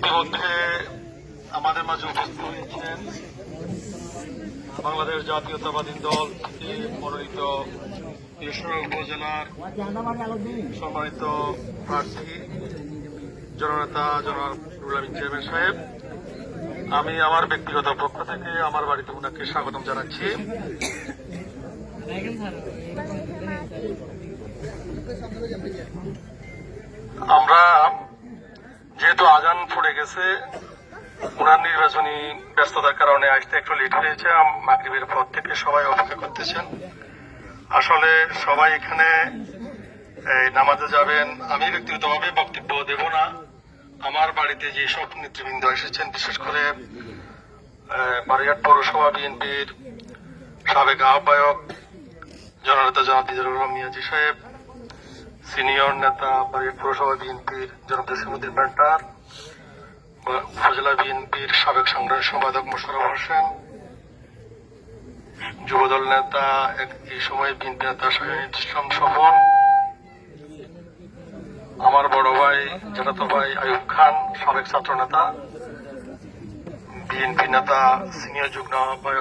ইতিমধ্যে আমাদের মাঝে উপস্থিত হয়েছেন বাংলাদেশ জাতীয়তাবাদী দল থেকে মনোনীত ঈশ্বর উপজেলার সম্মানিত প্রার্থী জননেতা জনাব নুরুল আমিন চেয়ারম্যান সাহেব। আমি আমার ব্যক্তিগত পক্ষ থেকে আমার বাড়িতে ওনাকে স্বাগতম জানাচ্ছি। আমরা যেহেতু আজান পড়ে গেছে, ওনার নির্বাচনী ব্যস্ততার কারণে আসতে একটু লেট হয়েছে। মাগরিবের পর থেকে সবাই অপেক্ষা করতেছেন। আসলে সবাই এখানে নামাজে যাবেন। আমি ব্যক্তিগতভাবে বক্তব্য দেব না। আমার বাড়িতে যে সব নেতৃবৃন্দ এসেছেন, বিশেষ করে বারৈয়াট পৌরসভা বিএনপির সাবেক আহ্বায়ক জননেতা জনাব দিদারুর রহমান মিয়াজি সাহেব, সিনিয়র নেতা বারৈয়াট পৌরসভা বিএনপির জনাব জসিমউদ্দিন মেন্টার, উপজেলা বিএনপির সাবেক সংগ্রামী সম্পাদক মোশাররফ হোসেন, যুবদল নেতা এই সময় বিএনপি নেতা শাহীন ইসলাম স্বপন, আমার বড় ভাই জ্যাঠাতো ভাই আইয়ুব খান, সাবেক ছাত্র নেতা, বিএনপি নেতা, সিনিয়র যুগ্ম আহ্বায়ক